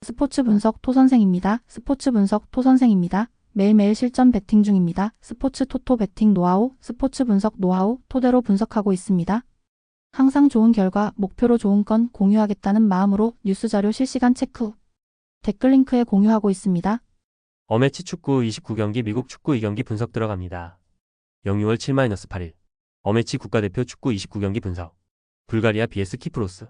스포츠 분석 토선생입니다. 스포츠 분석 토선생입니다. 매일매일 실전 베팅 중입니다. 스포츠 토토 베팅 노하우, 스포츠 분석 노하우 토대로 분석하고 있습니다. 항상 좋은 결과, 목표로 좋은 건 공유하겠다는 마음으로 뉴스 자료 실시간 체크 후 댓글 링크에 공유하고 있습니다. 어매치 축구 29경기 미국 축구 2경기 분석 들어갑니다. 영유월 7-8일 어매치 국가대표 축구 29경기 분석. 불가리아 vs 키프로스.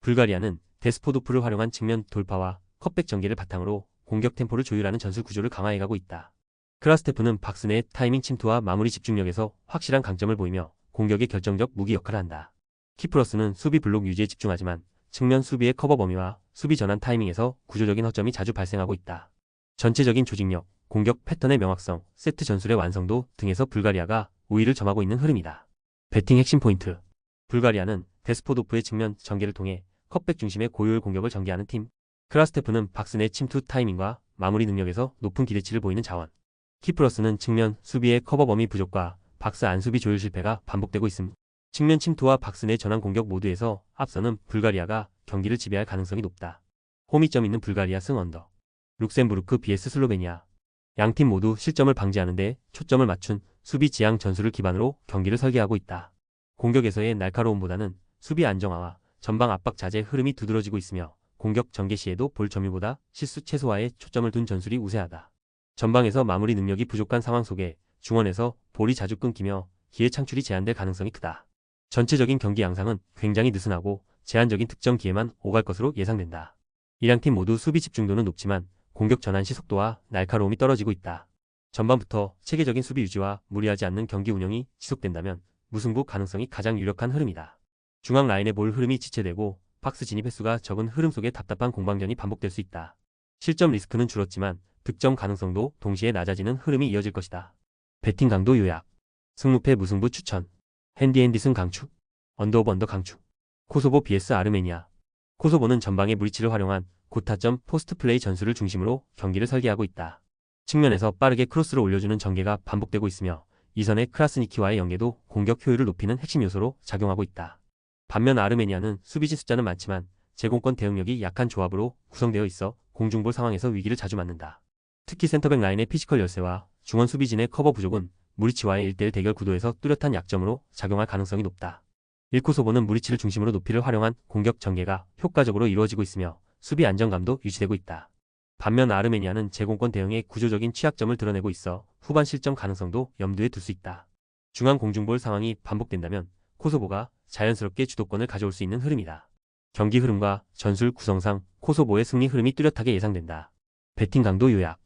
불가리아는 데스포도프를 활용한 측면 돌파와 컵백 전개를 바탕으로 공격 템포를 조율하는 전술 구조를 강화해가고 있다. 크라스테프는 박스내의 타이밍 침투와 마무리 집중력에서 확실한 강점을 보이며 공격의 결정적 무기 역할을 한다. 키프로스는 수비 블록 유지에 집중하지만 측면 수비의 커버 범위와 수비 전환 타이밍에서 구조적인 허점이 자주 발생하고 있다. 전체적인 조직력, 공격 패턴의 명확성, 세트 전술의 완성도 등에서 불가리아가 우위를 점하고 있는 흐름이다. 배팅 핵심 포인트. 불가리아는 데스포도프의 측면 전개를 통해 컵백 중심의 고효율 공격을 전개하는 팀. 크라스테프는 박스 내 침투 타이밍과 마무리 능력에서 높은 기대치를 보이는 자원. 키프로스는 측면 수비의 커버 범위 부족과 박스 안 수비 조율 실패가 반복되고 있음. 측면 침투와 박스 내 전환 공격 모두에서 앞서는 불가리아가 경기를 지배할 가능성이 높다. 호미점 있는 불가리아 승 언더. 룩셈부르크 vs 슬로베니아. 양팀 모두 실점을 방지하는 데 초점을 맞춘 수비 지향 전술을 기반으로 경기를 설계하고 있다. 공격에서의 날카로움보다는 수비 안정화와 전방 압박 자재 흐름이 두드러지고 있으며 공격 전개 시에도 볼 점유보다 실수 최소화에 초점을 둔 전술이 우세하다. 전방에서 마무리 능력이 부족한 상황 속에 중원에서 볼이 자주 끊기며 기회 창출이 제한될 가능성이 크다. 전체적인 경기 양상은 굉장히 느슨하고 제한적인 특정 기회만 오갈 것으로 예상된다. 이两팀 모두 수비 집중도는 높지만 공격 전환 시 속도와 날카로움이 떨어지고 있다. 전반부터 체계적인 수비 유지와 무리하지 않는 경기 운영이 지속된다면 무승부 가능성이 가장 유력한 흐름이다. 중앙 라인의 볼 흐름이 지체되고 박스 진입 횟수가 적은 흐름 속에 답답한 공방전이 반복될 수 있다. 실점 리스크는 줄었지만 득점 가능성도 동시에 낮아지는 흐름이 이어질 것이다. 배팅 강도 요약. 승무패 무승부 추천. 핸디앤디 승 강추. 언더 오브 언더 강추. 코소보 vs 아르메니아. 코소보는 전방의 무리치를 활용한 고타점 포스트 플레이 전술을 중심으로 경기를 설계하고 있다. 측면에서 빠르게 크로스를 올려주는 전개가 반복되고 있으며 이선의 크라스니키와의 연계도 공격 효율을 높이는 핵심 요소로 작용하고 있다. 반면 아르메니아는 수비진 숫자는 많지만 제공권 대응력이 약한 조합으로 구성되어 있어 공중볼 상황에서 위기를 자주 맞는다. 특히 센터백 라인의 피지컬 열세와 중원 수비진의 커버 부족은 무리치와의 1대1 대결 구도에서 뚜렷한 약점으로 작용할 가능성이 높다. 1코소보는 무리치를 중심으로 높이를 활용한 공격 전개가 효과적으로 이루어지고 있으며 수비 안정감도 유지되고 있다. 반면 아르메니아는 제공권 대응의 구조적인 취약점을 드러내고 있어 후반 실점 가능성도 염두에 둘 수 있다. 중앙 공중볼 상황이 반복된다면 코소보가 자연스럽게 주도권을 가져올 수 있는 흐름이다. 경기 흐름과 전술 구성상 코소보의 승리 흐름이 뚜렷하게 예상된다. 배팅 강도 요약.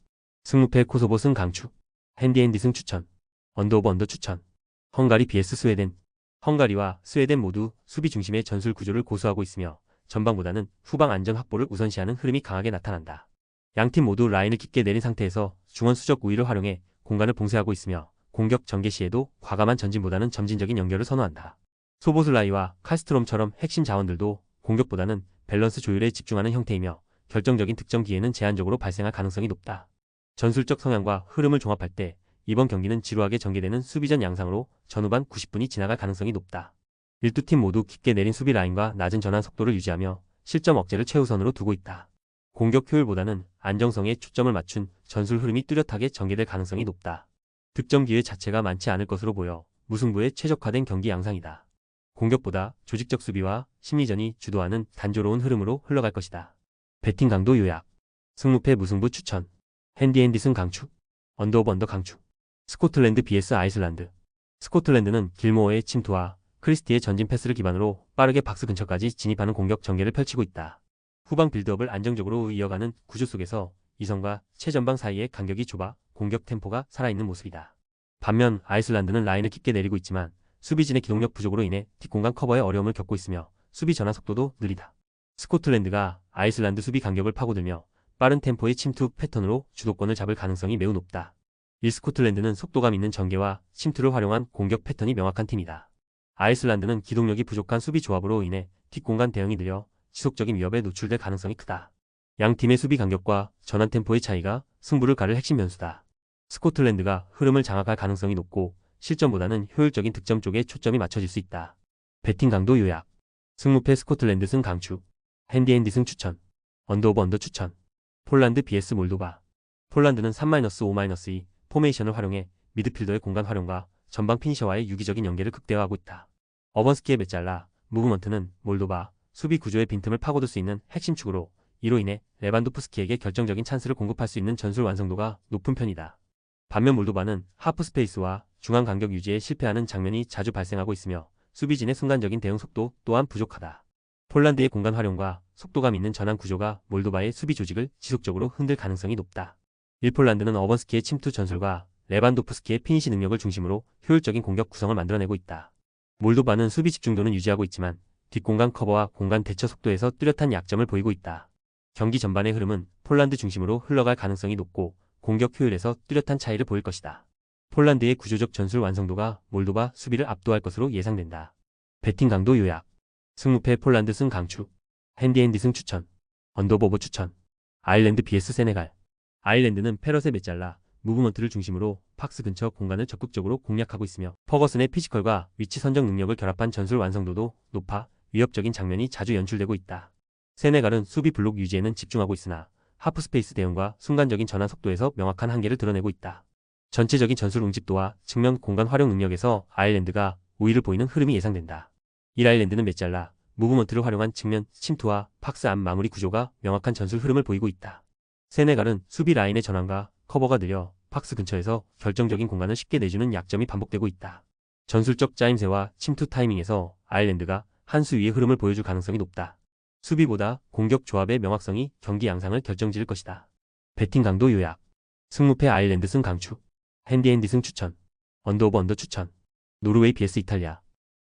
승무패 코소보 승 강추. 핸디앤디 승 추천. 언더 오브 언더 추천. 헝가리 vs 스웨덴. 헝가리와 스웨덴 모두 수비 중심의 전술 구조를 고수하고 있으며 전방보다는 후방 안전 확보를 우선시하는 흐름이 강하게 나타난다. 양팀 모두 라인을 깊게 내린 상태에서 중원 수적 우위를 활용해 공간을 봉쇄하고 있으며 공격 전개 시에도 과감한 전진보다는 점진적인 연결을 선호한다. 소보슬라이와 칼스트롬처럼 핵심 자원들도 공격보다는 밸런스 조율에 집중하는 형태이며 결정적인 득점 기회는 제한적으로 발생할 가능성이 높다. 전술적 성향과 흐름을 종합할 때 이번 경기는 지루하게 전개되는 수비전 양상으로 전후반 90분이 지나갈 가능성이 높다. 일두 팀 모두 깊게 내린 수비 라인과 낮은 전환 속도를 유지하며 실점 억제를 최우선으로 두고 있다. 공격 효율보다는 안정성에 초점을 맞춘 전술 흐름이 뚜렷하게 전개될 가능성이 높다. 득점 기회 자체가 많지 않을 것으로 보여 무승부에 최적화된 경기 양상이다. 공격보다 조직적 수비와 심리전이 주도하는 단조로운 흐름으로 흘러갈 것이다. 배팅 강도 요약. 승무패 무승부 추천. 핸디앤디 승 강추. 언더 오브 언더 강추. 스코틀랜드 vs 아이슬란드. 스코틀랜드는 길모어의 침투와 크리스티의 전진 패스를 기반으로 빠르게 박스 근처까지 진입하는 공격 전개를 펼치고 있다. 후방 빌드업을 안정적으로 이어가는 구조 속에서 이선과 최전방 사이의 간격이 좁아 공격 템포가 살아있는 모습이다. 반면 아이슬란드는 라인을 깊게 내리고 있지만 수비진의 기동력 부족으로 인해 뒷공간 커버에 어려움을 겪고 있으며 수비 전환 속도도 느리다. 스코틀랜드가 아이슬란드 수비 간격을 파고들며 빠른 템포의 침투 패턴으로 주도권을 잡을 가능성이 매우 높다. 스코틀랜드는 속도감 있는 전개와 침투를 활용한 공격 패턴이 명확한 팀이다. 아이슬란드는 기동력이 부족한 수비 조합으로 인해 뒷공간 대응이 느려 지속적인 위협에 노출될 가능성이 크다. 양 팀의 수비 간격과 전환 템포의 차이가 승부를 가를 핵심 변수다. 스코틀랜드가 흐름을 장악할 가능성이 높고 실점보다는 효율적인 득점 쪽에 초점이 맞춰질 수 있다. 배팅 강도 요약. 승무패 스코틀랜드 승 강추. 핸디앤디 승 추천. 언더 오브 언더 추천. 폴란드 vs 몰도바. 폴란드는 3-5-2 포메이션을 활용해 미드필더의 공간 활용과 전방 피니셔와의 유기적인 연계를 극대화하고 있다. 어번스키의 메잘라, 무브먼트는 몰도바 수비 구조의 빈틈을 파고들 수 있는 핵심 축으로 이로 인해 레반도프스키에게 결정적인 찬스를 공급할 수 있는 전술 완성도가 높은 편이다. 반면 몰도바는 하프 스페이스와 중앙 간격 유지에 실패하는 장면이 자주 발생하고 있으며 수비진의 순간적인 대응 속도 또한 부족하다. 폴란드의 공간 활용과 속도감 있는 전환 구조가 몰도바의 수비 조직을 지속적으로 흔들 가능성이 높다. 일폴란드는 어번스키의 침투 전술과 레반도프스키의 피니시 능력을 중심으로 효율적인 공격 구성을 만들어내고 있다. 몰도바는 수비 집중도는 유지하고 있지만 뒷공간 커버와 공간 대처 속도에서 뚜렷한 약점을 보이고 있다. 경기 전반의 흐름은 폴란드 중심으로 흘러갈 가능성이 높고 공격 효율에서 뚜렷한 차이를 보일 것이다. 폴란드의 구조적 전술 완성도가 몰도바 수비를 압도할 것으로 예상된다. 배팅 강도 요약. 승무패 폴란드 승 강추. 핸디앤디 승 추천. 언더오버 추천. 아일랜드 vs 세네갈. 아일랜드는 페럿의 메잘라, 무브먼트를 중심으로 팍스 근처 공간을 적극적으로 공략하고 있으며 퍼거슨의 피지컬과 위치 선정 능력을 결합한 전술 완성도도 높아 위협적인 장면이 자주 연출되고 있다. 세네갈은 수비 블록 유지에는 집중하고 있으나 하프스페이스 대응과 순간적인 전환 속도에서 명확한 한계를 드러내고 있다. 전체적인 전술 응집도와 측면 공간 활용 능력에서 아일랜드가 우위를 보이는 흐름이 예상된다. 아일랜드는 메잘라, 무브먼트를 활용한 측면 침투와 팍스 안 마무리 구조가 명확한 전술 흐름을 보이고 있다. 세네갈은 수비 라인의 전환과 커버가 느려 팍스 근처에서 결정적인 공간을 쉽게 내주는 약점이 반복되고 있다. 전술적 짜임새와 침투 타이밍에서 아일랜드가 한 수 위의 흐름을 보여줄 가능성이 높다. 수비보다 공격 조합의 명확성이 경기 양상을 결정지을 것이다. 배팅 강도 요약. 승무패 아일랜드 승 강추. 핸디앤디 승 추천. 언더오버 언더 추천. 노르웨이 vs 이탈리아.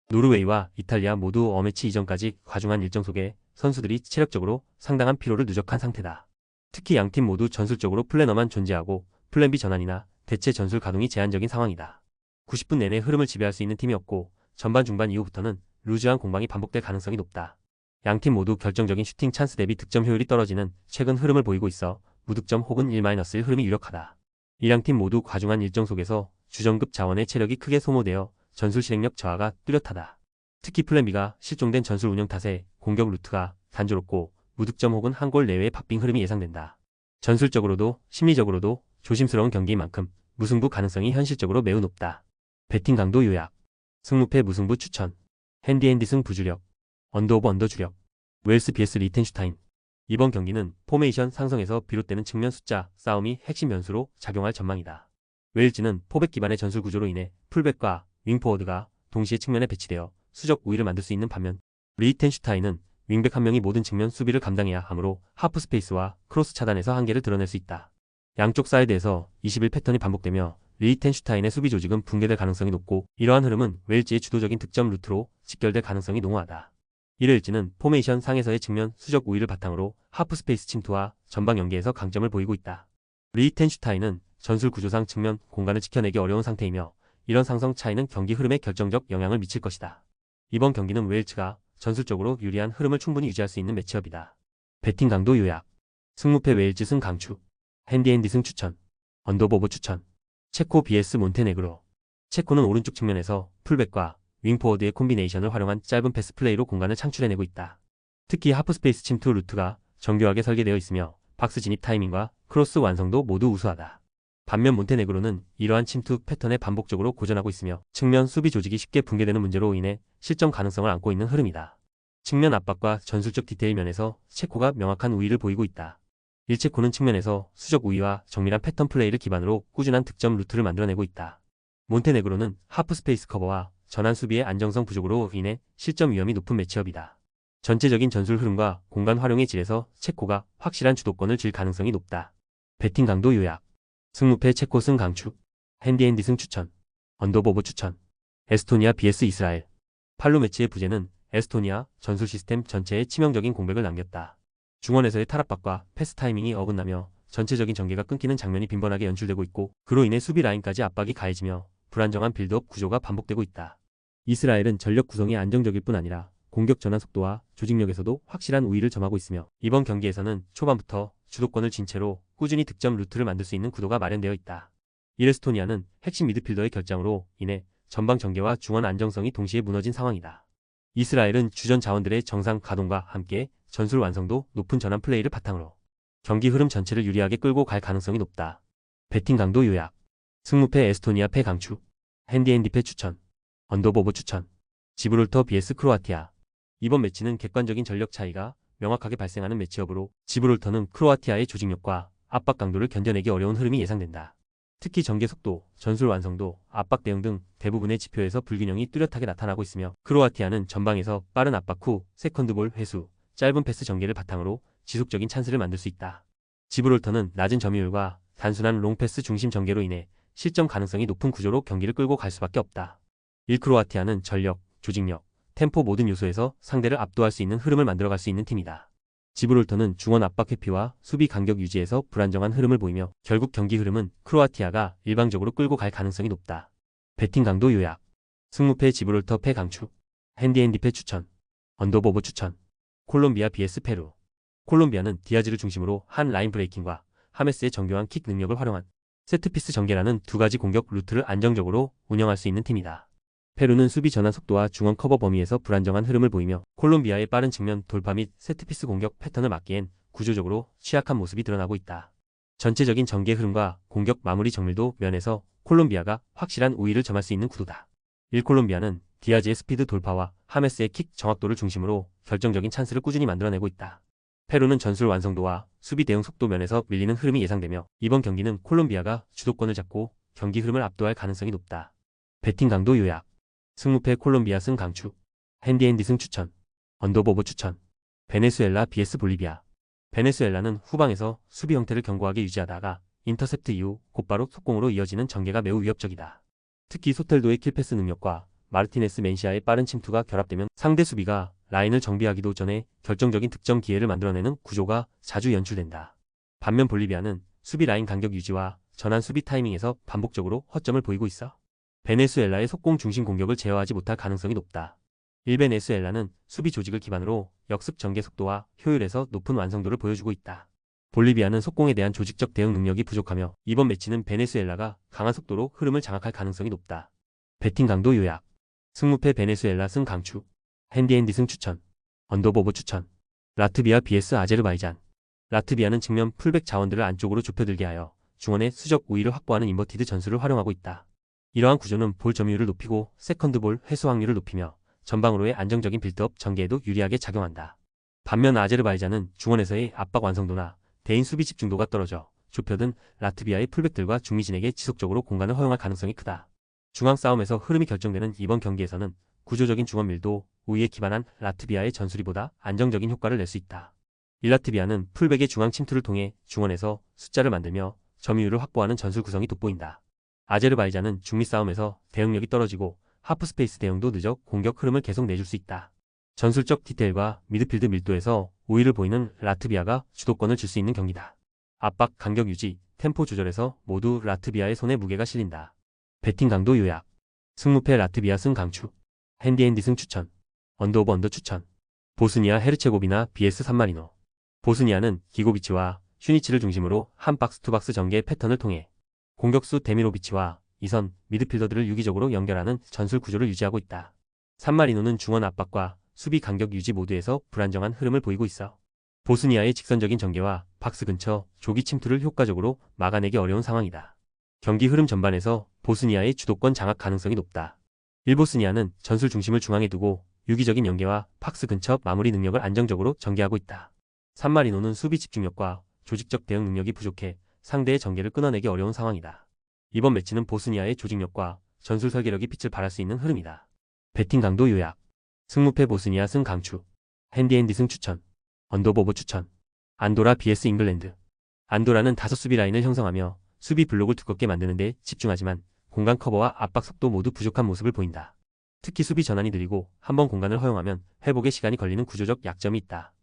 노르웨이와 이탈리아 모두 어매치 이전까지 과중한 일정 속에 선수들이 체력적으로 상당한 피로를 누적한 상태다. 특히 양팀 모두 전술적으로 플래너만 존재하고 플랜 B 전환이나 대체 전술 가동이 제한적인 상황이다. 90분 내내 흐름을 지배할 수 있는 팀이 없고 전반 중반 이후부터는 루즈한 공방이 반복될 가능성이 높다. 양팀 모두 결정적인 슈팅 찬스 대비 득점 효율이 떨어지는 최근 흐름을 보이고 있어 무득점 혹은 1-1 흐름이 유력하다. 이 양팀 모두 과중한 일정 속에서 주전급 자원의 체력이 크게 소모되어 전술 실행력 저하가 뚜렷하다. 특히 플랜 B가 실종된 전술 운영 탓에 공격 루트가 단조롭고 무득점 혹은 한 골 내외의 박빙 흐름이 예상된다. 전술적으로도 심리적으로도 조심스러운 경기인 만큼 무승부 가능성이 현실적으로 매우 높다. 배팅 강도 요약. 승무패 무승부 추천. 핸디앤디 승 부주력. 언더오버 언더 주력. 웰스 vs 리텐슈타인. 이번 경기는 포메이션 상성에서 비롯되는 측면 숫자 싸움이 핵심 변수로 작용할 전망이다. 웨일즈는 포백 기반의 전술 구조로 인해 풀백과 윙포워드가 동시에 측면에 배치되어 수적 우위를 만들 수 있는 반면 리텐슈타인은 윙백 한 명이 모든 측면 수비를 감당해야 하므로 하프 스페이스와 크로스 차단에서 한계를 드러낼 수 있다. 양쪽 사이드에서 21 패턴이 반복되며 리텐슈타인의 수비 조직은 붕괴될 가능성이 높고 이러한 흐름은 웨일즈의 주도적인 득점 루트로 직결될 가능성이 농후하다. 웨일즈는 포메이션 상에서의 측면 수적 우위를 바탕으로 하프 스페이스 침투와 전방 연계에서 강점을 보이고 있다. 리텐슈타인은 전술 구조상 측면 공간을 지켜내기 어려운 상태이며 이런 상성 차이는 경기 흐름에 결정적 영향을 미칠 것이다. 이번 경기는 웨일즈가 전술적으로 유리한 흐름을 충분히 유지할 수 있는 매치업이다. 배팅 강도 요약. 승무패 웨일즈 승 강추. 핸디앤디 승 추천. 언더오버 추천. 체코 vs 몬테네그로. 체코는 오른쪽 측면에서 풀백과 윙포워드의 콤비네이션을 활용한 짧은 패스 플레이로 공간을 창출해내고 있다. 특히 하프스페이스 침투 루트가 정교하게 설계되어 있으며 박스 진입 타이밍과 크로스 완성도 모두 우수하다. 반면 몬테네그로는 이러한 침투 패턴에 반복적으로 고전하고 있으며 측면 수비 조직이 쉽게 붕괴되는 문제로 인해 실점 가능성을 안고 있는 흐름이다. 측면 압박과 전술적 디테일 면에서 체코가 명확한 우위를 보이고 있다. 일체코는 측면에서 수적 우위와 정밀한 패턴 플레이를 기반으로 꾸준한 득점 루트를 만들어내고 있다. 몬테네그로는 하프 스페이스 커버와 전환 수비의 안정성 부족으로 인해 실점 위험이 높은 매치업이다. 전체적인 전술 흐름과 공간 활용의 질에서 체코가 확실한 주도권을 쥘 가능성이 높다. 배팅 강도 요약. 승무패 체코 승 강추. 핸디앤디 승 추천. 언더오버 추천. 에스토니아 vs 이스라엘. 팔로 매치의 부재는 에스토니아 전술 시스템 전체에 치명적인 공백을 남겼다. 중원에서의 탈압박과 패스 타이밍이 어긋나며 전체적인 전개가 끊기는 장면이 빈번하게 연출되고 있고 그로 인해 수비 라인까지 압박이 가해지며 불안정한 빌드업 구조가 반복되고 있다. 이스라엘은 전력 구성이 안정적일 뿐 아니라 공격 전환 속도와 조직력에서도 확실한 우위를 점하고 있으며 이번 경기에서는 초반부터 주도권을 쥔 채로 꾸준히 득점 루트를 만들 수 있는 구도가 마련되어 있다. 에스토니아는 핵심 미드필더의 결장으로 인해 전방 전개와 중원 안정성이 동시에 무너진 상황이다. 이스라엘은 주전 자원들의 정상 가동과 함께 전술 완성도 높은 전환 플레이를 바탕으로 경기 흐름 전체를 유리하게 끌고 갈 가능성이 높다. 배팅 강도 요약. 승무패 에스토니아 패 강추. 핸디앤디 패 추천. 언더보보 추천. 지브롤터 vs 크로아티아. 이번 매치는 객관적인 전력 차이가 명확하게 발생하는 매치업으로 지브롤터는 크로아티아의 조직력과 압박 강도를 견뎌내기 어려운 흐름이 예상된다. 특히 전개 속도, 전술 완성도, 압박 대응 등 대부분의 지표에서 불균형이 뚜렷하게 나타나고 있으며 크로아티아는 전방에서 빠른 압박 후 세컨드볼 회수, 짧은 패스 전개를 바탕으로 지속적인 찬스를 만들 수 있다. 지브롤터는 낮은 점유율과 단순한 롱패스 중심 전개로 인해 실점 가능성이 높은 구조로 경기를 끌고 갈 수밖에 없다. 크로아티아는 전력, 조직력, 템포 모든 요소에서 상대를 압도할 수 있는 흐름을 만들어갈 수 있는 팀이다. 지브롤터는 중원 압박 회피와 수비 간격 유지에서 불안정한 흐름을 보이며 결국 경기 흐름은 크로아티아가 일방적으로 끌고 갈 가능성이 높다. 배팅 강도 요약. 승무패 지브롤터 패 강추. 핸디앤디 패 추천. 언더보보 추천. 콜롬비아 vs 페루. 콜롬비아는 디아즈를 중심으로 한 라인 브레이킹과 하메스의 정교한 킥 능력을 활용한 세트피스 전개라는 두 가지 공격 루트를 안정적으로 운영할 수 있는 팀이다. 페루는 수비 전환 속도와 중원 커버 범위에서 불안정한 흐름을 보이며 콜롬비아의 빠른 측면 돌파 및 세트피스 공격 패턴을 막기엔 구조적으로 취약한 모습이 드러나고 있다. 전체적인 전개 흐름과 공격 마무리 정밀도 면에서 콜롬비아가 확실한 우위를 점할 수 있는 구도다. 콜롬비아는 디아즈의 스피드 돌파와 하메스의 킥 정확도를 중심으로 결정적인 찬스를 꾸준히 만들어내고 있다. 페루는 전술 완성도와 수비 대응 속도 면에서 밀리는 흐름이 예상되며 이번 경기는 콜롬비아가 주도권을 잡고 경기 흐름을 압도할 가능성이 높다. 배팅 강도 요약. 승무패 콜롬비아 승 강추. 핸디앤디 승 추천. 언더보보 추천. 베네수엘라 vs 볼리비아. 베네수엘라는 후방에서 수비 형태를 견고하게 유지하다가 인터셉트 이후 곧바로 속공으로 이어지는 전개가 매우 위협적이다. 특히 소텔도의 킬패스 능력과 마르티네스 맨시아의 빠른 침투가 결합되면 상대 수비가 라인을 정비하기도 전에 결정적인 득점 기회를 만들어내는 구조가 자주 연출된다. 반면 볼리비아는 수비 라인 간격 유지와 전환 수비 타이밍에서 반복적으로 허점을 보이고 있어 베네수엘라의 속공 중심 공격을 제어하지 못할 가능성이 높다. 베네수엘라는 수비 조직을 기반으로 역습 전개 속도와 효율에서 높은 완성도를 보여주고 있다. 볼리비아는 속공에 대한 조직적 대응 능력이 부족하며 이번 매치는 베네수엘라가 강한 속도로 흐름을 장악할 가능성이 높다. 배팅 강도 요약. 승무패 베네수엘라 승 강추. 핸디앤디 승 추천. 언더보보 추천. 라트비아 vs 아제르바이잔. 라트비아는 측면 풀백 자원들을 안쪽으로 좁혀들게 하여 중원의 수적 우위를 확보하는 인버티드 전술을 활용하고 있다. 이러한 구조는 볼 점유율을 높이고 세컨드볼 회수 확률을 높이며 전방으로의 안정적인 빌드업 전개에도 유리하게 작용한다. 반면 아제르바이잔은 중원에서의 압박 완성도나 대인 수비 집중도가 떨어져 좁혀든 라트비아의 풀백들과 중미진에게 지속적으로 공간을 허용할 가능성이 크다. 중앙 싸움에서 흐름이 결정되는 이번 경기에서는 구조적인 중원 밀도 우위에 기반한 라트비아의 전술이보다 안정적인 효과를 낼 수 있다. 라트비아는 풀백의 중앙 침투를 통해 중원에서 숫자를 만들며 점유율을 확보하는 전술 구성이 돋보인다. 아제르바이잔은 중미 싸움에서 대응력이 떨어지고 하프스페이스 대응도 늦어 공격 흐름을 계속 내줄 수 있다. 전술적 디테일과 미드필드 밀도에서 우위를 보이는 라트비아가 주도권을 줄 수 있는 경기다. 압박, 간격 유지, 템포 조절에서 모두 라트비아의 손에 무게가 실린다. 배팅 강도 요약. 승무패 라트비아 승 강추. 핸디앤디 승 추천. 언더오버 언더 추천. 보스니아 헤르체고비나 vs 산마리노. 보스니아는 기고비치와 슈니치를 중심으로 한 박스2박스 전개 패턴을 통해 공격수 데미로비치와 이선 미드필더들을 유기적으로 연결하는 전술 구조를 유지하고 있다. 산마리노는 중원 압박과 수비 간격 유지 모두에서 불안정한 흐름을 보이고 있어 보스니아의 직선적인 전개와 박스 근처 조기 침투를 효과적으로 막아내기 어려운 상황이다. 경기 흐름 전반에서 보스니아의 주도권 장악 가능성이 높다. 보스니아는 전술 중심을 중앙에 두고 유기적인 연계와 박스 근처 마무리 능력을 안정적으로 전개하고 있다. 산마리노는 수비 집중력과 조직적 대응 능력이 부족해 상대의 전개를 끊어내기 어려운 상황이다. 이번 매치는 보스니아의 조직력과 전술 설계력이 빛을 발할 수 있는 흐름이다. 배팅 강도 요약. 승무패 보스니아 승 강추. 핸디앤디 승 추천. 언더보보 추천. 안도라 vs 잉글랜드. 안도라는 5수비 라인을 형성하며 수비 블록을 두껍게 만드는 데 집중하지만 공간 커버와 압박 속도 모두 부족한 모습을 보인다. 특히 수비 전환이 느리고 한번 공간을 허용하면 회복에 시간이 걸리는 구조적 약점이 있다.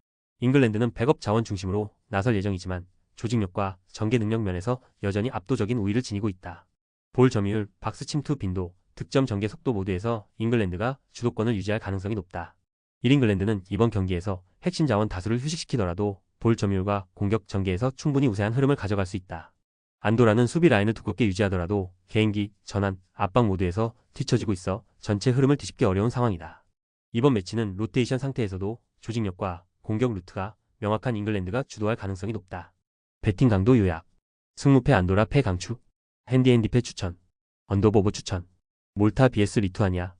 잉글랜드는 백업 자원 중심으로 나설 예정이지만 조직력과 전개 능력 면에서 여전히 압도적인 우위를 지니고 있다. 볼 점유율, 박스 침투 빈도, 득점 전개 속도 모두에서 잉글랜드가 주도권을 유지할 가능성이 높다. 잉글랜드는 이번 경기에서 핵심 자원 다수를 휴식시키더라도 볼 점유율과 공격 전개에서 충분히 우세한 흐름을 가져갈 수 있다. 안도라는 수비 라인을 두껍게 유지하더라도 개인기, 전환, 압박 모드에서 뒤처지고 있어 전체 흐름을 뒤집기 어려운 상황이다. 이번 매치는 로테이션 상태에서도 조직력과 공격 루트가 명확한 잉글랜드가 주도할 가능성이 높다. 배팅 강도 요약. 승무패 안도라 패 강추. 핸디앤디 패 추천. 언더보버 추천. 몰타 vs 리투아니아.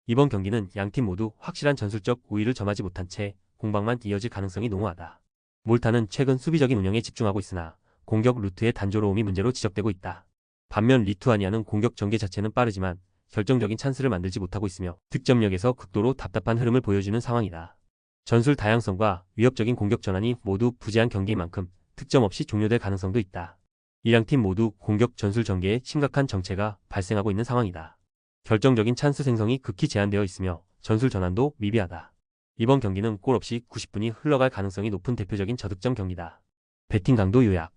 이번 경기는 양팀 모두 확실한 전술적 우위를 점하지 못한 채 공방만 이어질 가능성이 농후하다. 몰타는 최근 수비적인 운영에 집중하고 있으나 공격 루트의 단조로움이 문제로 지적되고 있다. 반면 리투아니아는 공격 전개 자체는 빠르지만 결정적인 찬스를 만들지 못하고 있으며 득점력에서 극도로 답답한 흐름을 보여주는 상황이다. 전술 다양성과 위협적인 공격 전환이 모두 부재한 경기인 만큼 득점 없이 종료될 가능성도 있다. 이 양팀 모두 공격 전술 전개에 심각한 정체가 발생하고 있는 상황이다. 결정적인 찬스 생성이 극히 제한되어 있으며 전술 전환도 미비하다. 이번 경기는 골 없이 90분이 흘러갈 가능성이 높은 대표적인 저득점 경기다. 배팅 강도 요약.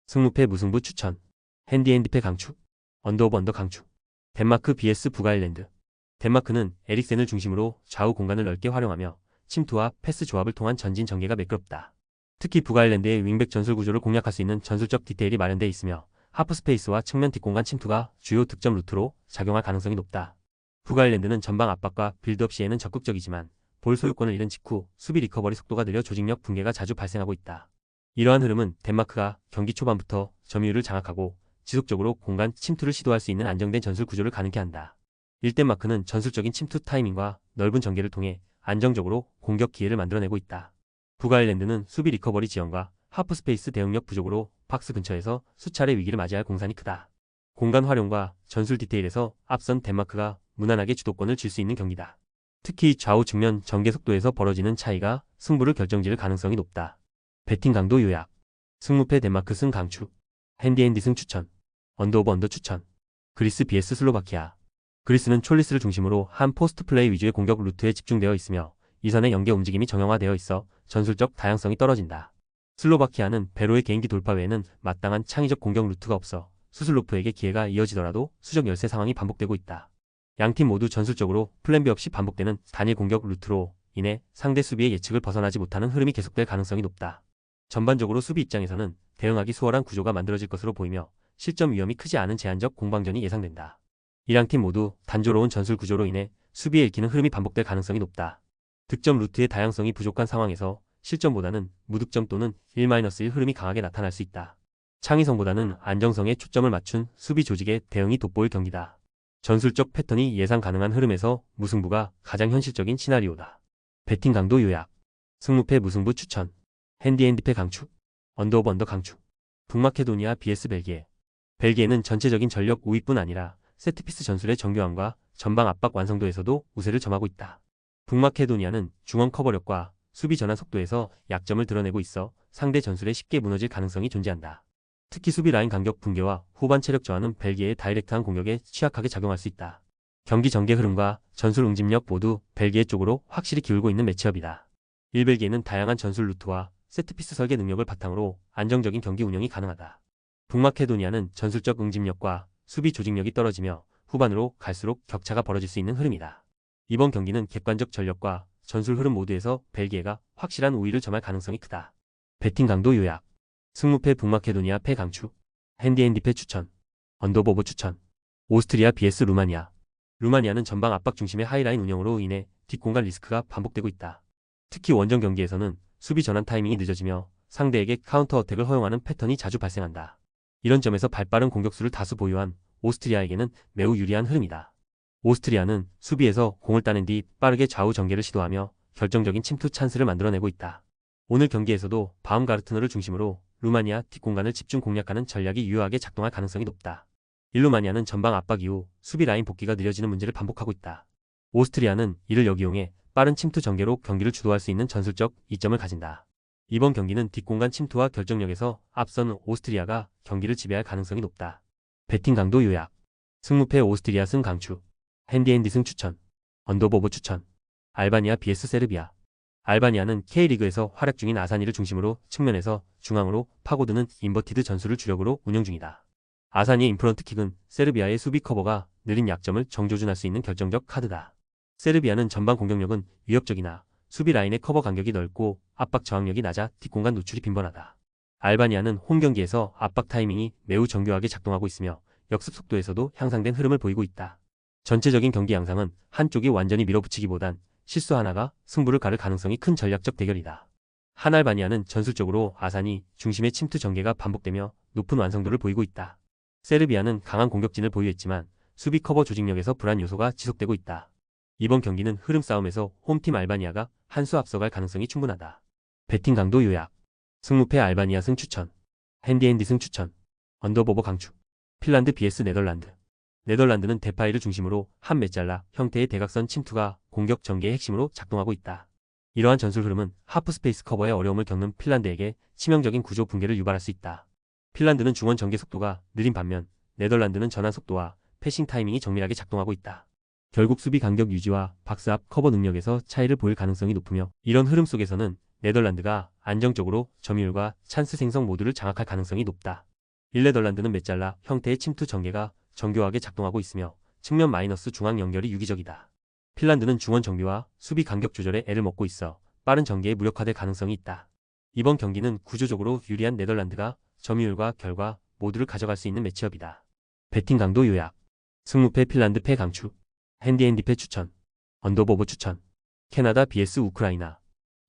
승무패 무승부 추천. 핸디앤디패 강추. 언더오버 언더 강추. 덴마크 vs 북아일랜드. 덴마크는 에릭센을 중심으로 좌우 공간을 넓게 활용하며 침투와 패스 조합을 통한 전진 전개가 매끄럽다. 특히 북아일랜드의 윙백 전술 구조를 공략할 수 있는 전술적 디테일이 마련되어 있으며 하프 스페이스와 측면 뒷공간 침투가 주요 득점 루트로 작용할 가능성이 높다. 북아일랜드는 전방 압박과 빌드업 시에는 적극적이지만 볼 소유권을 잃은 직후 수비 리커버리 속도가 느려 조직력 붕괴가 자주 발생하고 있다. 이러한 흐름은 덴마크가 경기 초반부터 점유율을 장악하고 지속적으로 공간 침투를 시도할 수 있는 안정된 전술 구조를 가능케 한다. 일덴마크는 전술적인 침투 타이밍과 넓은 전개를 통해 안정적으로 공격 기회를 만들어내고 있다. 북아일랜드는 수비 리커버리 지연과 하프 스페이스 대응력 부족으로 박스 근처에서 수차례 위기를 맞이할 공산이 크다. 공간 활용과 전술 디테일에서 앞선 덴마크가 무난하게 주도권을 쥘 수 있는 경기다. 특히 좌우 측면 전개 속도에서 벌어지는 차이가 승부를 결정지을 가능성이 높다. 배팅 강도 요약. 승무패 덴마크 승 강추. 핸디앤디 승 추천. 언더오버 언더 추천. 그리스 vs 슬로바키아. 그리스는 촐리스를 중심으로 한 포스트 플레이 위주의 공격 루트에 집중되어 있으며 이선의 연계 움직임이 정형화되어 있어 전술적 다양성이 떨어진다. 슬로바키아는 베로의 개인기 돌파 외에는 마땅한 창의적 공격 루트가 없어 수슬로프에게 기회가 이어지더라도 수적 열세 상황이 반복되고 있다. 양팀 모두 전술적으로 플랜 B 없이 반복되는 단일 공격 루트로 인해 상대 수비의 예측을 벗어나지 못하는 흐름이 계속될 가능성이 높다. 전반적으로 수비 입장에서는 대응하기 수월한 구조가 만들어질 것으로 보이며 실점 위험이 크지 않은 제한적 공방전이 예상된다. 이 양팀 모두 단조로운 전술 구조로 인해 수비에 읽히는 흐름이 반복될 가능성이 높다. 득점 루트의 다양성이 부족한 상황에서 실점보다는 무득점 또는 1-1 흐름이 강하게 나타날 수 있다. 창의성보다는 안정성에 초점을 맞춘 수비 조직의 대응이 돋보일 경기다. 전술적 패턴이 예상 가능한 흐름에서 무승부가 가장 현실적인 시나리오다. 배팅 강도 요약. 승무패 무승부 추천. 핸디앤디패 강추. 언더오버 언더 강추. 북마케도니아 vs 벨기에. 벨기에는 전체적인 전력 우위뿐 아니라 세트피스 전술의 정교함과 전방 압박 완성도에서도 우세를 점하고 있다. 북마케도니아는 중원 커버력과 수비 전환 속도에서 약점을 드러내고 있어 상대 전술에 쉽게 무너질 가능성이 존재한다. 특히 수비 라인 간격 붕괴와 후반 체력 저하는 벨기에의 다이렉트한 공격에 취약하게 작용할 수 있다. 경기 전개 흐름과 전술 응집력 모두 벨기에 쪽으로 확실히 기울고 있는 매치업이다. 일벨기에는 다양한 전술 루트와 세트피스 설계 능력을 바탕으로 안정적인 경기 운영이 가능하다. 북마케도니아는 전술적 응집력과 수비 조직력이 떨어지며 후반으로 갈수록 격차가 벌어질 수 있는 흐름이다. 이번 경기는 객관적 전력과 전술 흐름 모두에서 벨기에가 확실한 우위를 점할 가능성이 크다. 배팅 강도 요약. 승무패 북마케도니아 패 강추. 핸디앤디패 추천. 언더보버 추천. 오스트리아 vs 루마니아. 루마니아는 전방 압박 중심의 하이라인 운영으로 인해 뒷공간 리스크가 반복되고 있다. 특히 원정 경기에서는 수비 전환 타이밍이 늦어지며 상대에게 카운터 어택을 허용하는 패턴이 자주 발생한다. 이런 점에서 발빠른 공격수를 다수 보유한 오스트리아에게는 매우 유리한 흐름이다. 오스트리아는 수비에서 공을 따낸 뒤 빠르게 좌우 전개를 시도하며 결정적인 침투 찬스를 만들어내고 있다. 오늘 경기에서도 바움가르트너를 중심으로 루마니아 뒷공간을 집중 공략하는 전략이 유효하게 작동할 가능성이 높다. 일루마니아는 전방 압박 이후 수비 라인 복귀가 느려지는 문제를 반복하고 있다. 오스트리아는 이를 역이용해 빠른 침투 전개로 경기를 주도할 수 있는 전술적 이점을 가진다. 이번 경기는 뒷공간 침투와 결정력에서 앞선 오스트리아가 경기를 지배할 가능성이 높다. 배팅 강도 요약. 승무패 오스트리아 승 강추. 핸디앤디 승 추천. 언더보버 추천. 알바니아 vs 세르비아. 알바니아는 K리그에서 활약 중인 아사니를 중심으로 측면에서 중앙으로 파고드는 인버티드 전술을 주력으로 운영 중이다. 아사니의 인프런트킥은 세르비아의 수비 커버가 느린 약점을 정조준할 수 있는 결정적 카드다. 세르비아는 전방 공격력은 위협적이나 수비 라인의 커버 간격이 넓고 압박 저항력이 낮아 뒷공간 노출이 빈번하다. 알바니아는 홈 경기에서 압박 타이밍이 매우 정교하게 작동하고 있으며 역습 속도에서도 향상된 흐름을 보이고 있다. 전체적인 경기 양상은 한쪽이 완전히 밀어붙이기보단 실수 하나가 승부를 가를 가능성이 큰 전략적 대결이다. 한 알바니아는 전술적으로 아산이 중심의 침투 전개가 반복되며 높은 완성도를 보이고 있다. 세르비아는 강한 공격진을 보유했지만 수비 커버 조직력에서 불안 요소가 지속되고 있다. 이번 경기는 흐름 싸움에서 홈팀 알바니아가 한 수 앞서갈 가능성이 충분하다. 배팅 강도 요약. 승무패 알바니아 승 추천. 핸디앤디 승 추천. 언더보버 강추. 핀란드 vs 네덜란드. 네덜란드는 데파이를 중심으로 한 메잘라 형태의 대각선 침투가 공격 전개의 핵심으로 작동하고 있다. 이러한 전술 흐름은 하프스페이스 커버에 어려움을 겪는 핀란드에게 치명적인 구조 붕괴를 유발할 수 있다. 핀란드는 중원 전개 속도가 느린 반면 네덜란드는 전환 속도와 패싱 타이밍이 정밀하게 작동하고 있다. 결국 수비 간격 유지와 박스 앞 커버 능력에서 차이를 보일 가능성이 높으며 이런 흐름 속에서는 네덜란드가 안정적으로 점유율과 찬스 생성 모두를 장악할 가능성이 높다. 네덜란드는 메잘라 형태의 침투 전개가 정교하게 작동하고 있으며 측면 마이너스 중앙 연결이 유기적이다. 핀란드는 중원 정비와 수비 간격 조절에 애를 먹고 있어 빠른 전개에 무력화될 가능성이 있다. 이번 경기는 구조적으로 유리한 네덜란드가 점유율과 결과 모두를 가져갈 수 있는 매치업이다. 배팅 강도 요약. 승무패 핀란드 패 강추. 핸디앤디 패 추천. 언더보버 추천. 캐나다 vs 우크라이나.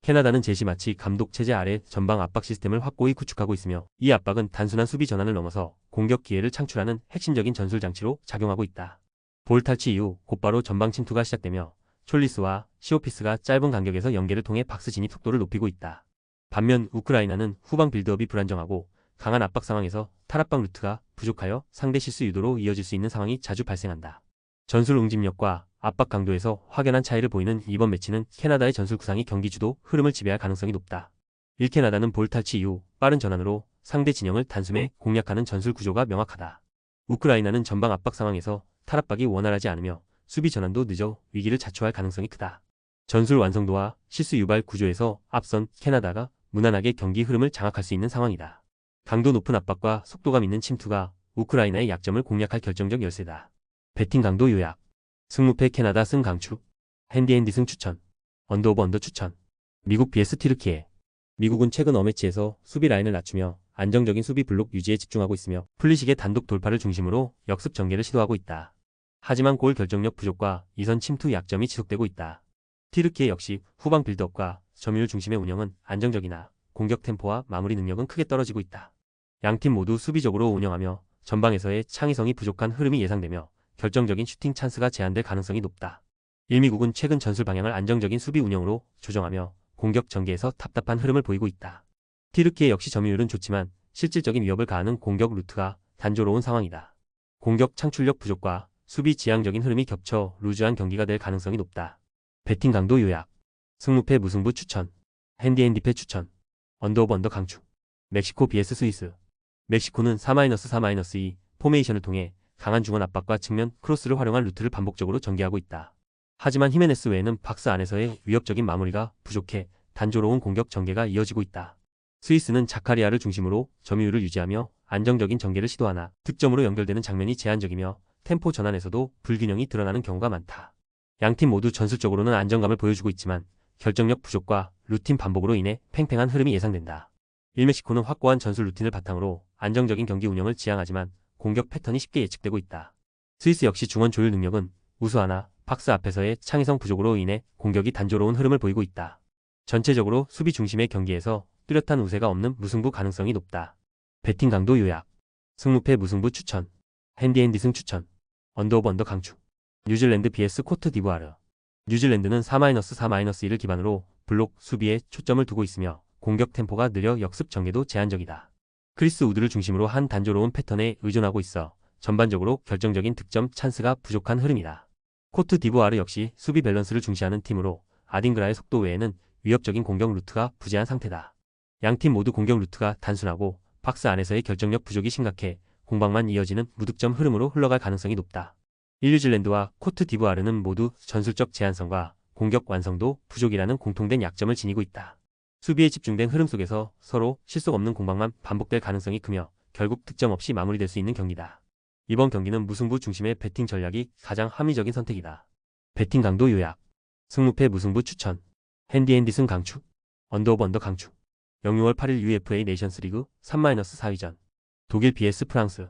캐나다는 제시마치 감독 체제 아래 전방 압박 시스템을 확고히 구축하고 있으며 이 압박은 단순한 수비 전환을 넘어서 공격 기회를 창출하는 핵심적인 전술 장치로 작용하고 있다. 볼 탈취 이후 곧바로 전방 침투가 시작되며 촐리스와 시오피스가 짧은 간격에서 연계를 통해 박스 진입 속도를 높이고 있다. 반면 우크라이나는 후방 빌드업이 불안정하고 강한 압박 상황에서 탈압박 루트가 부족하여 상대 실수 유도로 이어질 수 있는 상황이 자주 발생한다. 전술 응집력과 압박 강도에서 확연한 차이를 보이는 이번 매치는 캐나다의 전술 구상이 경기 주도 흐름을 지배할 가능성이 높다. 1캐나다는 볼 탈취 이후 빠른 전환으로 상대 진영을 단숨에 공략하는 전술 구조가 명확하다. 우크라이나는 전방 압박 상황에서 탈압박이 원활하지 않으며 수비 전환도 늦어 위기를 자초할 가능성이 크다. 전술 완성도와 실수 유발 구조에서 앞선 캐나다가 무난하게 경기 흐름을 장악할 수 있는 상황이다. 강도 높은 압박과 속도감 있는 침투가 우크라이나의 약점을 공략할 결정적 열쇠다. 배팅 강도 요약. 승무패 캐나다 승 강추. 핸디앤디 승 추천. 언더오버 언더 추천. 미국 vs 튀르키예. 미국은 최근 어매치에서 수비 라인을 낮추며 안정적인 수비 블록 유지에 집중하고 있으며 플리식의 단독 돌파를 중심으로 역습 전개를 시도하고 있다. 하지만 골 결정력 부족과 이선 침투 약점이 지속되고 있다. 튀르키예 역시 후방 빌드업과 점유율 중심의 운영은 안정적이나 공격 템포와 마무리 능력은 크게 떨어지고 있다. 양팀 모두 수비적으로 운영하며 전방에서의 창의성이 부족한 흐름이 예상되며 결정적인 슈팅 찬스가 제한될 가능성이 높다. 일미국은 최근 전술 방향을 안정적인 수비 운영으로 조정하며 공격 전개에서 답답한 흐름을 보이고 있다. 튀르키예 역시 점유율은 좋지만 실질적인 위협을 가하는 공격 루트가 단조로운 상황이다. 공격 창출력 부족과 수비 지향적인 흐름이 겹쳐 루즈한 경기가 될 가능성이 높다. 배팅 강도 요약. 승무패 무승부 추천. 핸디앤디패 추천. 언더오버 언더 강추. 멕시코 vs 스위스. 멕시코는 4-4-2 포메이션을 통해 강한 중원 압박과 측면 크로스를 활용한 루트를 반복적으로 전개하고 있다. 하지만 히메네스 외에는 박스 안에서의 위협적인 마무리가 부족해 단조로운 공격 전개가 이어지고 있다. 스위스는 자카리아를 중심으로 점유율을 유지하며 안정적인 전개를 시도하나 득점으로 연결되는 장면이 제한적이며 템포 전환에서도 불균형이 드러나는 경우가 많다. 양팀 모두 전술적으로는 안정감을 보여주고 있지만 결정력 부족과 루틴 반복으로 인해 팽팽한 흐름이 예상된다. 일멕시코는 확고한 전술 루틴을 바탕으로 안정적인 경기 운영을 지향하지만 공격 패턴이 쉽게 예측되고 있다. 스위스 역시 중원 조율 능력은 우수하나 박스 앞에서의 창의성 부족으로 인해 공격이 단조로운 흐름을 보이고 있다. 전체적으로 수비 중심의 경기에서 뚜렷한 우세가 없는 무승부 가능성이 높다. 배팅 강도 요약. 승무패 무승부 추천. 핸디앤디 승 추천. 언더오버 언더 강추. 뉴질랜드 vs 코트 디부아르. 뉴질랜드는 4-4-1을 기반으로 블록 수비에 초점을 두고 있으며 공격 템포가 느려 역습 전개도 제한적이다. 크리스 우드를 중심으로 한 단조로운 패턴에 의존하고 있어 전반적으로 결정적인 득점 찬스가 부족한 흐름이다. 코트 디부아르 역시 수비 밸런스를 중시하는 팀으로 아딩그라의 속도 외에는 위협적인 공격 루트가 부재한 상태다. 양팀 모두 공격 루트가 단순하고 박스 안에서의 결정력 부족이 심각해 공방만 이어지는 무득점 흐름으로 흘러갈 가능성이 높다. 뉴질랜드와 코트 디부아르는 모두 전술적 제한성과 공격 완성도 부족이라는 공통된 약점을 지니고 있다. 수비에 집중된 흐름 속에서 서로 실속 없는 공방만 반복될 가능성이 크며 결국 득점 없이 마무리될 수 있는 경기다. 이번 경기는 무승부 중심의 배팅 전략이 가장 합리적인 선택이다. 배팅 강도 요약. 승무패 무승부 추천. 핸디앤디 승 강추. 언더오버 언더 강추. 영유월 8일 UFA 네이션스리그 3-4위전. 독일 vs 프랑스.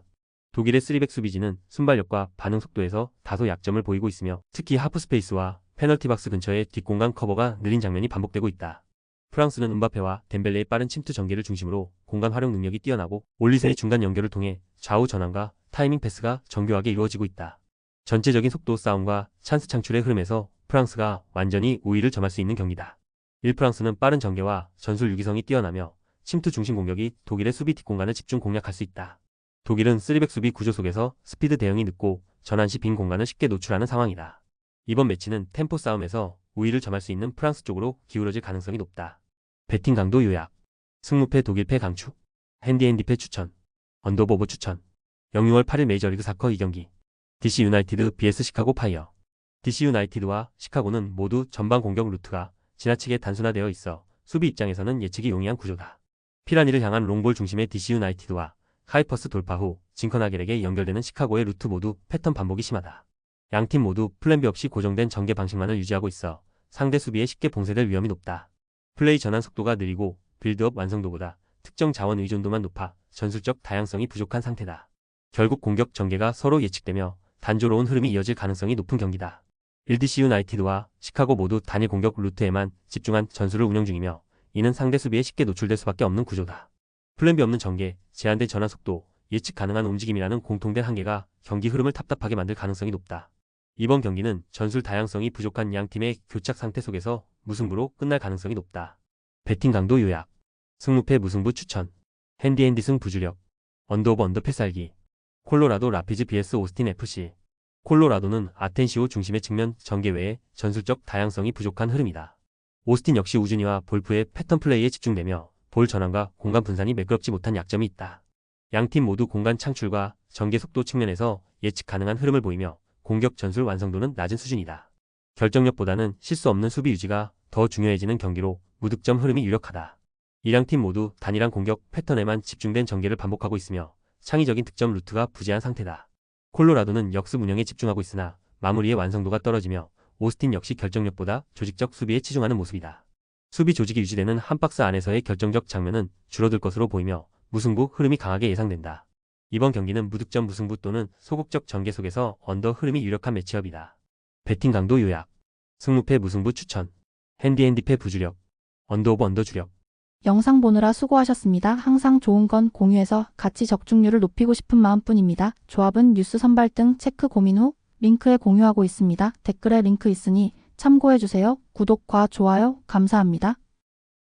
독일의 3백 수비진은 순발력과 반응 속도에서 다소 약점을 보이고 있으며 특히 하프스페이스와 페널티 박스 근처의 뒷공간 커버가 느린 장면이 반복되고 있다. 프랑스는 음바페와 덴벨레의 빠른 침투 전개를 중심으로 공간 활용 능력이 뛰어나고 올리세의 중간 연결을 통해 좌우 전환과 타이밍 패스가 정교하게 이루어지고 있다. 전체적인 속도 싸움과 찬스 창출의 흐름에서 프랑스가 완전히 우위를 점할 수 있는 경기다. 1프랑스는 빠른 전개와 전술 유기성이 뛰어나며 침투 중심 공격이 독일의 수비 뒷공간을 집중 공략할 수 있다. 독일은 3백 수비 구조 속에서 스피드 대응이 늦고 전환 시 빈 공간을 쉽게 노출하는 상황이다. 이번 매치는 템포 싸움에서 우위를 점할 수 있는 프랑스 쪽으로 기울어질 가능성이 높다. 배팅 강도 요약. 승무패 독일패 강추. 핸디앤디패 추천. 언더보버 추천. 6월 8일 메이저리그 사커 2경기. DC 유나이티드 vs 시카고 파이어. DC 유나이티드와 시카고는 모두 전방 공격 루트가 지나치게 단순화되어 있어 수비 입장에서는 예측이 용이한 구조다. 피라니를 향한 롱볼 중심의 DC 유나이티드와 카이퍼스 돌파 후 징커나겔에게 연결되는 시카고의 루트 모두 패턴 반복이 심하다. 양팀 모두 플랜 B 없이 고정된 전개 방식만을 유지하고 있어 상대 수비에 쉽게 봉쇄될 위험이 높다. 플레이 전환 속도가 느리고 빌드업 완성도보다 특정 자원 의존도만 높아 전술적 다양성이 부족한 상태다. 결국 공격 전개가 서로 예측되며 단조로운 흐름이 이어질 가능성이 높은 경기다. 1DC 유나이티드와 시카고 모두 단일 공격 루트에만 집중한 전술을 운영 중이며 이는 상대 수비에 쉽게 노출될 수밖에 없는 구조다. 플랜 B 없는 전개, 제한된 전환 속도, 예측 가능한 움직임이라는 공통된 한계가 경기 흐름을 답답하게 만들 가능성이 높다. 이번 경기는 전술 다양성이 부족한 양 팀의 교착 상태 속에서 무승부로 끝날 가능성이 높다. 배팅 강도 요약. 승무패 무승부 추천. 핸디앤디승 부주력. 언더오버 언더 필살기. 콜로라도 라피즈 vs 오스틴 FC. 콜로라도는 아텐시오 중심의 측면 전개 외에 전술적 다양성이 부족한 흐름이다. 오스틴 역시 우준이와 볼프의 패턴 플레이에 집중되며 볼 전환과 공간 분산이 매끄럽지 못한 약점이 있다. 양팀 모두 공간 창출과 전개 속도 측면에서 예측 가능한 흐름을 보이며 공격 전술 완성도는 낮은 수준이다. 결정력보다는 실수 없는 수비 유지가 더 중요해지는 경기로 무득점 흐름이 유력하다. 이 양팀 모두 단일한 공격 패턴에만 집중된 전개를 반복하고 있으며 창의적인 득점 루트가 부재한 상태다. 콜로라도는 역습 운영에 집중하고 있으나 마무리의 완성도가 떨어지며 오스틴 역시 결정력보다 조직적 수비에 치중하는 모습이다. 수비 조직이 유지되는 한 박스 안에서의 결정적 장면은 줄어들 것으로 보이며 무승부 흐름이 강하게 예상된다. 이번 경기는 무득점 무승부 또는 소극적 전개 속에서 언더 흐름이 유력한 매치업이다. 배팅 강도 요약. 승무패 무승부 추천. 핸디앤디패 부주력. 언더오버 언더 주력. 영상 보느라 수고하셨습니다. 항상 좋은 건 공유해서 같이 적중률을 높이고 싶은 마음뿐입니다. 조합은 뉴스 선발 등 체크 고민 후 링크에 공유하고 있습니다. 댓글에 링크 있으니 참고해주세요. 구독과 좋아요 감사합니다.